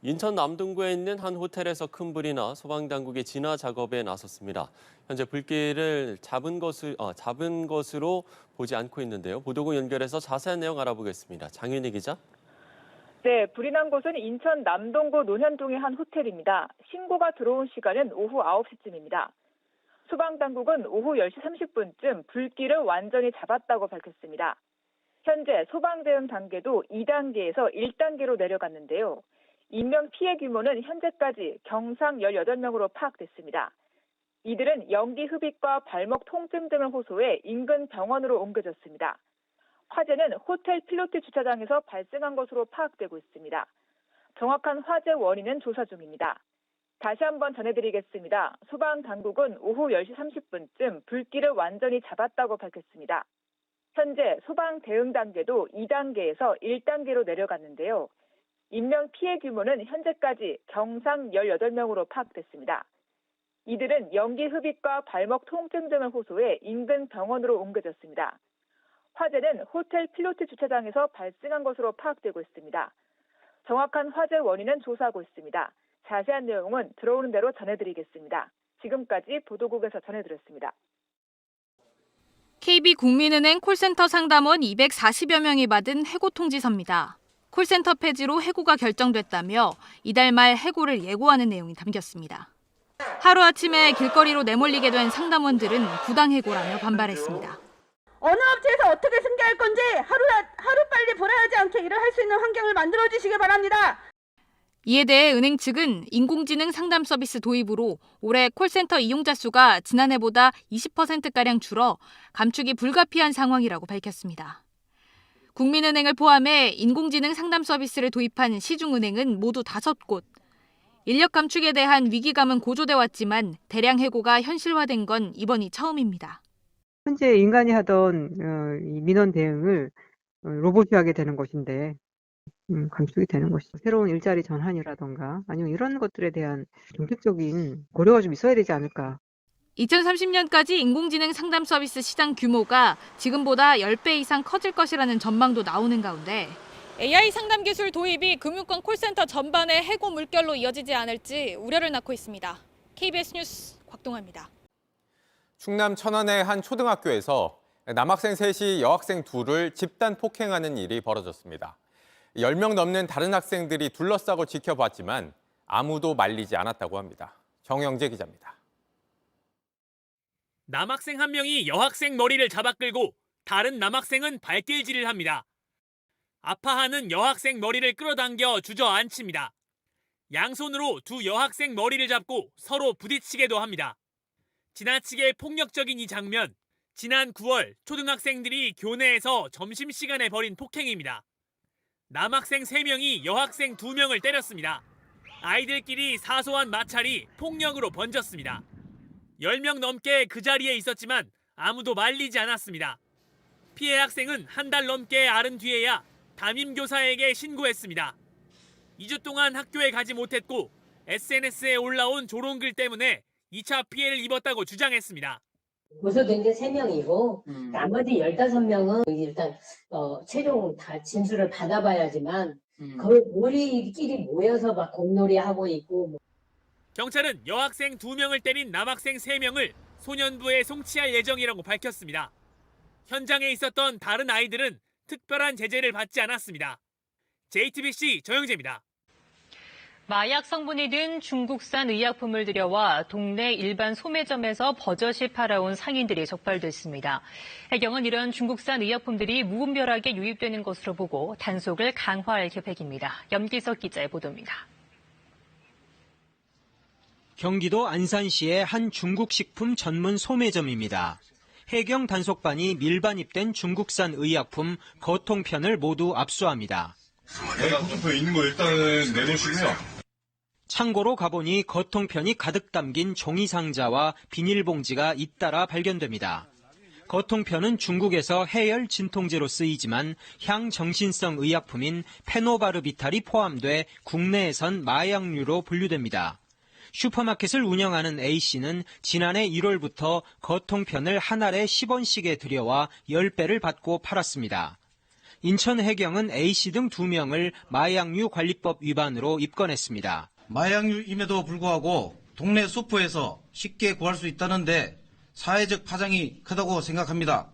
인천 남동구에 있는 한 호텔에서 큰 불이 나 소방당국이 진화 작업에 나섰습니다. 현재 불길을 잡은 것으로 보지 않고 있는데요. 보도국 연결해서 자세한 내용 알아보겠습니다. 장윤희 기자. 네, 불이 난 곳은 인천 남동구 논현동의 한 호텔입니다. 신고가 들어온 시간은 오후 9시쯤입니다. 소방당국은 오후 10시 30분쯤 불길을 완전히 잡았다고 밝혔습니다. 현재 소방대응 단계도 2단계에서 1단계로 내려갔는데요. 인명 피해 규모는 현재까지 경상 18명으로 파악됐습니다. 이들은 연기 흡입과 발목 통증 등을 호소해 인근 병원으로 옮겨졌습니다. 화재는 호텔 필로티 주차장에서 발생한 것으로 파악되고 있습니다. 정확한 화재 원인은 조사 중입니다. 다시 한번 전해드리겠습니다. 소방당국은 오후 10시 30분쯤 불길을 완전히 잡았다고 밝혔습니다. 현재 소방 대응 단계도 2단계에서 1단계로 내려갔는데요. 인명 피해 규모는 현재까지 경상 18명으로 파악됐습니다. 이들은 연기 흡입과 발목 통증 등을 호소해 인근 병원으로 옮겨졌습니다. 화재는 호텔 필로티 주차장에서 발생한 것으로 파악되고 있습니다. 정확한 화재 원인은 조사하고 있습니다. 자세한 내용은 들어오는 대로 전해드리겠습니다. 지금까지 보도국에서 전해드렸습니다. KB국민은행 콜센터 상담원 240여 명이 받은 해고 통지서입니다. 콜센터 폐지로 해고가 결정됐다며 이달 말 해고를 예고하는 내용이 담겼습니다. 하루아침에 길거리로 내몰리게 된 상담원들은 부당해고라며 반발했습니다. 어느 업체에서 어떻게 승계할 건지 하루빨리 불안하지 않게 일을 할 수 있는 환경을 만들어주시길 바랍니다. 이에 대해 은행 측은 인공지능 상담 서비스 도입으로 올해 콜센터 이용자 수가 지난해보다 20%가량 줄어 감축이 불가피한 상황이라고 밝혔습니다. 국민은행을 포함해 인공지능 상담 서비스를 도입한 시중은행은 모두 5곳. 인력 감축에 대한 위기감은 고조돼 왔지만 대량 해고가 현실화된 건 이번이 처음입니다. 현재 인간이 하던 이 민원 대응을 로봇이 하게 되는 것인데 감축이 되는 것이죠. 새로운 일자리 전환이라던가 아니면 이런 것들에 대한 정책적인 고려가 좀 있어야 되지 않을까. 2030년까지 인공지능 상담 서비스 시장 규모가 지금보다 10배 이상 커질 것이라는 전망도 나오는 가운데 AI 상담 기술 도입이 금융권 콜센터 전반의 해고 물결로 이어지지 않을지 우려를 낳고 있습니다. KBS 뉴스 곽동아입니다. 충남 천안의 한 초등학교에서 남학생 셋이 여학생 둘을 집단 폭행하는 일이 벌어졌습니다. 10명 넘는 다른 학생들이 둘러싸고 지켜봤지만 아무도 말리지 않았다고 합니다. 정영재 기자입니다. 남학생 한 명이 여학생 머리를 잡아 끌고 다른 남학생은 발길질을 합니다. 아파하는 여학생 머리를 끌어당겨 주저앉힙니다. 양손으로 두 여학생 머리를 잡고 서로 부딪히게도 합니다. 지나치게 폭력적인 이 장면, 지난 9월 초등학생들이 교내에서 점심시간에 벌인 폭행입니다. 남학생 3명이 여학생 2명을 때렸습니다. 아이들끼리 사소한 마찰이 폭력으로 번졌습니다. 10명 넘게 그 자리에 있었지만 아무도 말리지 않았습니다. 피해 학생은 한 달 넘게 앓은 뒤에야 담임교사에게 신고했습니다. 2주 동안 학교에 가지 못했고 SNS에 올라온 조롱글 때문에 2차 피해를 입었다고 주장했습니다. 고소된 게 3명이고 나머지 15명은 일단 최종 다 진술을 받아봐야지만 거의 우리끼리 모여서 막 공놀이하고 있고. 경찰은 여학생 2명을 때린 남학생 3명을 소년부에 송치할 예정이라고 밝혔습니다. 현장에 있었던 다른 아이들은 특별한 제재를 받지 않았습니다. JTBC 정영재입니다. 마약 성분이 든 중국산 의약품을 들여와 동네 일반 소매점에서 버젓이 팔아온 상인들이 적발됐습니다. 해경은 이런 중국산 의약품들이 무분별하게 유입되는 것으로 보고 단속을 강화할 계획입니다. 염기석 기자의 보도입니다. 경기도 안산시의 한 중국식품 전문 소매점입니다. 해경 단속반이 밀반입된 중국산 의약품 거통편을 모두 압수합니다. 거통편 있는 거 일단은 내놓으시고요. 창고로 가보니 거통편이 가득 담긴 종이 상자와 비닐봉지가 잇따라 발견됩니다. 거통편은 중국에서 해열 진통제로 쓰이지만 향정신성 의약품인 페노바르비탈이 포함돼 국내에선 마약류로 분류됩니다. 슈퍼마켓을 운영하는 A씨는 지난해 1월부터 거통편을 한 알에 10원씩에 들여와 10배를 받고 팔았습니다. 인천 해경은 A씨 등 2명을 마약류 관리법 위반으로 입건했습니다. 마약류임에도 불구하고 동네 슈퍼에서 쉽게 구할 수 있다는데 사회적 파장이 크다고 생각합니다.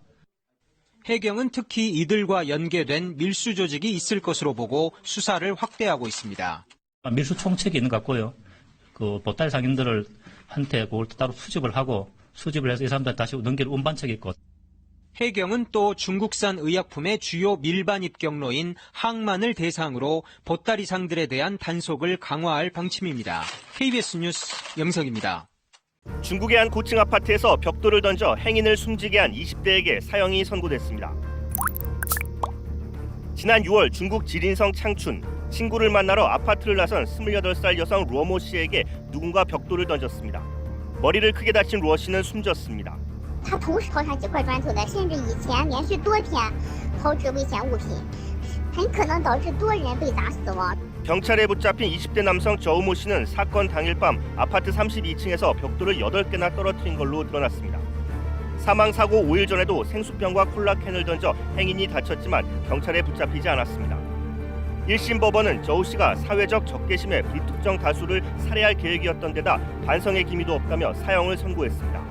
해경은 특히 이들과 연계된 밀수 조직이 있을 것으로 보고 수사를 확대하고 있습니다. 밀수 총책이 있는 것 같고요. 그 보따리 상인들을 한테 그걸 따로 수집을 해서 이 사람들 다시 넘기는 운반책이 있고. 해경은 또 중국산 의약품의 주요 밀반 입경로인 항만을 대상으로 보따리상들에 대한 단속을 강화할 방침입니다. KBS 뉴스 영석입니다. 중국의 한 고층 아파트에서 벽돌을 던져 행인을 숨지게 한 20대에게 사형이 선고됐습니다. 지난 6월 중국 지린성 창춘, 친구를 만나러 아파트를 나선 28살 여성 루어모 씨에게 누군가 벽돌을 던졌습니다. 머리를 크게 다친 루어 씨는 숨졌습니다. 他同时投下几块砖头的，甚至以前连续多天投掷危险物品，很可能导致多人被砸死亡。 경찰에 붙잡힌 20대 남성 저우모 씨는 사건 당일 밤 아파트 32층에서 벽돌을 8개나 떨어뜨린 걸로 드러났습니다. 사망 사고 5일 전에도 생수병과 콜라캔을 던져 행인이 다쳤지만 경찰에 붙잡히지 않았습니다. 1심 법원은 저우 씨가 사회적 적개심에 불특정 다수를 살해할 계획이었던 데다 반성의 기미도 없다며 사형을 선고했습니다.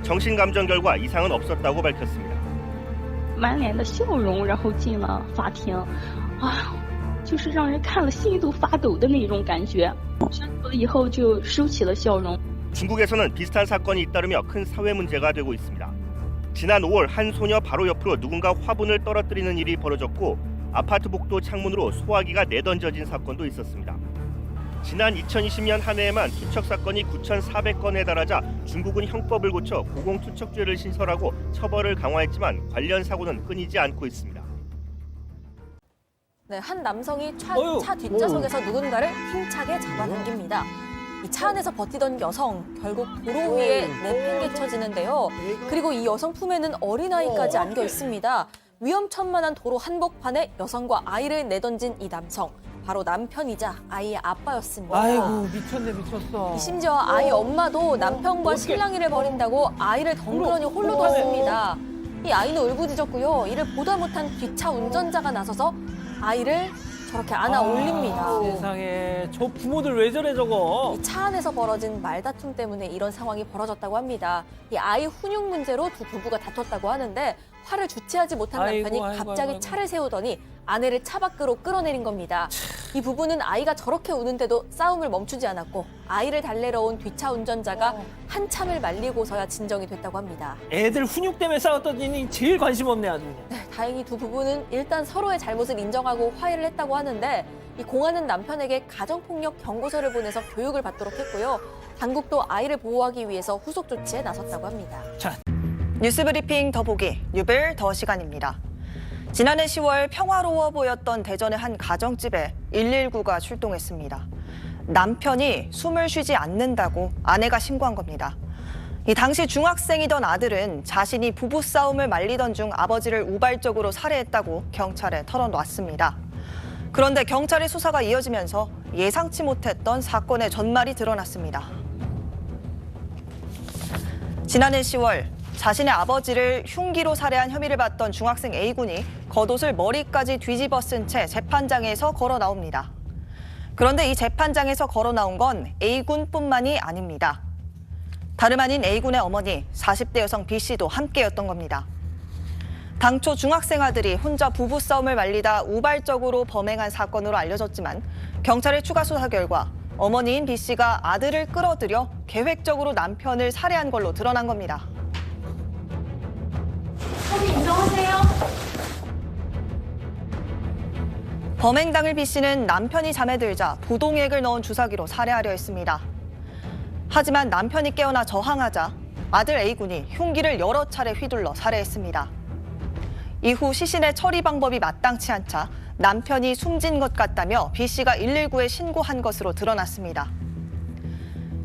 정신감정 결과 이상은 없었다고 밝혔습니다. 满脸的笑容，然后进了法庭，啊，就是让人看了心都发抖的那种感觉。宣布了以后就收起了笑容。 중국에서는 비슷한 사건이 잇따르며 큰 사회 문제가 되고 있습니다. 지난 5월 한 소녀 바로 옆으로 누군가 화분을 떨어뜨리는 일이 벌어졌고 아파트 복도 창문으로 소화기가 내던져진 사건도 있었습니다. 지난 2020년 한 해에만 투척 사건이 9,400건에 달하자 중국은 형법을 고쳐 고공투척죄를 신설하고 처벌을 강화했지만 관련 사고는 끊이지 않고 있습니다. 네, 한 남성이 차 뒷좌석에서 누군가를 힘차게 잡아당깁니다. 이 차 안에서 버티던 여성, 결국 도로 위에 내팽개쳐지는데요. 그리고 이 여성 품에는 어린아이까지 안겨 있습니다. 위험천만한 도로 한복판에 여성과 아이를 내던진 이 남성. 바로 남편이자 아이의 아빠였습니다. 아이고, 미쳤네, 미쳤어. 심지어 아이 엄마도 남편과 실랑이를 벌인다고 아이를 덩그러니 홀로 뒀습니다. 이 아이는 울부짖었고요. 이를 보다 못한 뒷차 운전자가 나서서 아이를 저렇게 안아 올립니다. 세상에, 저 부모들 왜 저래 저거? 이 차 안에서 벌어진 말다툼 때문에 이런 상황이 벌어졌다고 합니다. 이 아이 훈육 문제로 두 부부가 다퉜다고 하는데 화를 주체하지 못한 남편이 갑자기 차를 세우더니 아내를 차 밖으로 끌어내린 겁니다. 이 부부는 아이가 저렇게 우는데도 싸움을 멈추지 않았고 아이를 달래러 온 뒷차 운전자가 한참을 말리고서야 진정이 됐다고 합니다. 애들 훈육 때문에 싸웠더니 제일 관심 없네 아주. 네, 다행히 두 부부는 일단 서로의 잘못을 인정하고 화해를 했다고 하는데 이 공하는 남편에게 가정폭력 경고서를 보내서 교육을 받도록 했고요. 당국도 아이를 보호하기 위해서 후속 조치에 나섰다고 합니다. 뉴스브리핑 더보기 뉴빌 더 시간입니다. 지난해 10월 평화로워 보였던 대전의 한 가정집에 119가 출동했습니다. 남편이 숨을 쉬지 않는다고 아내가 신고한 겁니다. 이 당시 중학생이던 아들은 자신이 부부싸움을 말리던 중 아버지를 우발적으로 살해했다고 경찰에 털어놨습니다. 그런데 경찰의 수사가 이어지면서 예상치 못했던 사건의 전말이 드러났습니다. 지난해 10월 자신의 아버지를 흉기로 살해한 혐의를 받던 중학생 A군이 겉옷을 머리까지 뒤집어 쓴 채 재판장에서 걸어 나옵니다. 그런데 이 재판장에서 걸어 나온 건 A군뿐만이 아닙니다. 다름 아닌 A군의 어머니 40대 여성 B씨도 함께였던 겁니다. 당초 중학생 아들이 혼자 부부싸움을 말리다 우발적으로 범행한 사건으로 알려졌지만 경찰의 추가 수사 결과 어머니인 B씨가 아들을 끌어들여 계획적으로 남편을 살해한 걸로 드러난 겁니다. 인정하세요. 범행 당일 B씨는 남편이 잠에 들자 부동액을 넣은 주사기로 살해하려 했습니다. 하지만 남편이 깨어나 저항하자 아들 A군이 흉기를 여러 차례 휘둘러 살해했습니다. 이후 시신의 처리 방법이 마땅치 않자 남편이 숨진 것 같다며 B씨가 119에 신고한 것으로 드러났습니다.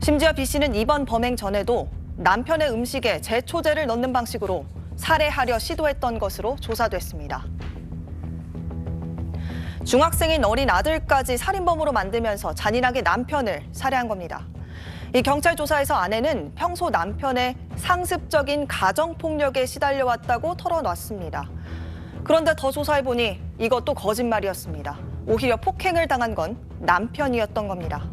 심지어 B씨는 이번 범행 전에도 남편의 음식에 제초제를 넣는 방식으로 살해하려 시도했던 것으로 조사됐습니다. 중학생인 어린 아들까지 살인범으로 만들면서 잔인하게 남편을 살해한 겁니다. 이 경찰 조사에서 아내는 평소 남편의 상습적인 가정폭력에 시달려왔다고 털어놨습니다. 그런데 더 조사해보니 이것도 거짓말이었습니다. 오히려 폭행을 당한 건 남편이었던 겁니다.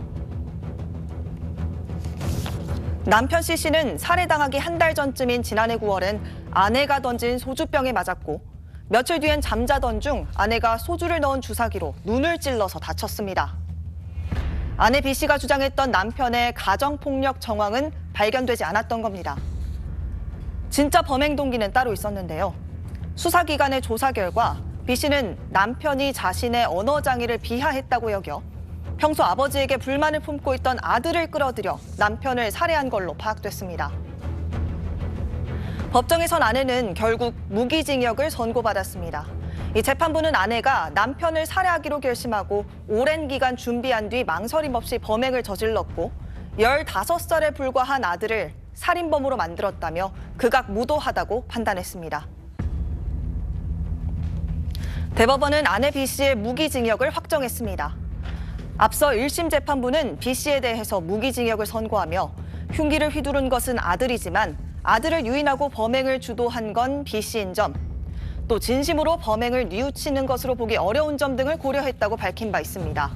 남편 C씨는 살해당하기 한 달 전쯤인 지난해 9월엔 아내가 던진 소주병에 맞았고 며칠 뒤엔 잠자던 중 아내가 소주를 넣은 주사기로 눈을 찔러서 다쳤습니다. 아내 B씨가 주장했던 남편의 가정폭력 정황은 발견되지 않았던 겁니다. 진짜 범행 동기는 따로 있었는데요. 수사기관의 조사 결과 B씨는 남편이 자신의 언어장애를 비하했다고 여겨 평소 아버지에게 불만을 품고 있던 아들을 끌어들여 남편을 살해한 걸로 파악됐습니다. 법정에선 아내는 결국 무기징역을 선고받았습니다. 이 재판부는 아내가 남편을 살해하기로 결심하고 오랜 기간 준비한 뒤 망설임 없이 범행을 저질렀고 15살에 불과한 아들을 살인범으로 만들었다며 극악 무도하다고 판단했습니다. 대법원은 아내 B씨의 무기징역을 확정했습니다. 앞서 1심 재판부는 B씨에 대해서 무기징역을 선고하며 흉기를 휘두른 것은 아들이지만 아들을 유인하고 범행을 주도한 건 B씨인 점, 또 진심으로 범행을 뉘우치는 것으로 보기 어려운 점 등을 고려했다고 밝힌 바 있습니다.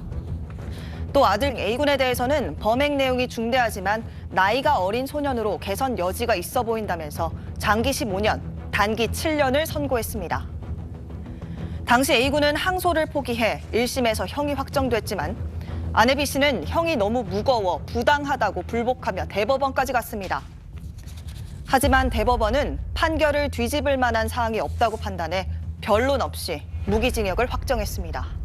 또 아들 A군에 대해서는 범행 내용이 중대하지만 나이가 어린 소년으로 개선 여지가 있어 보인다면서 장기 15년, 단기 7년을 선고했습니다. 당시 A군은 항소를 포기해 1심에서 형이 확정됐지만 아내 B씨는 형이 너무 무거워 부당하다고 불복하며 대법원까지 갔습니다. 하지만 대법원은 판결을 뒤집을 만한 사항이 없다고 판단해 변론 없이 무기징역을 확정했습니다.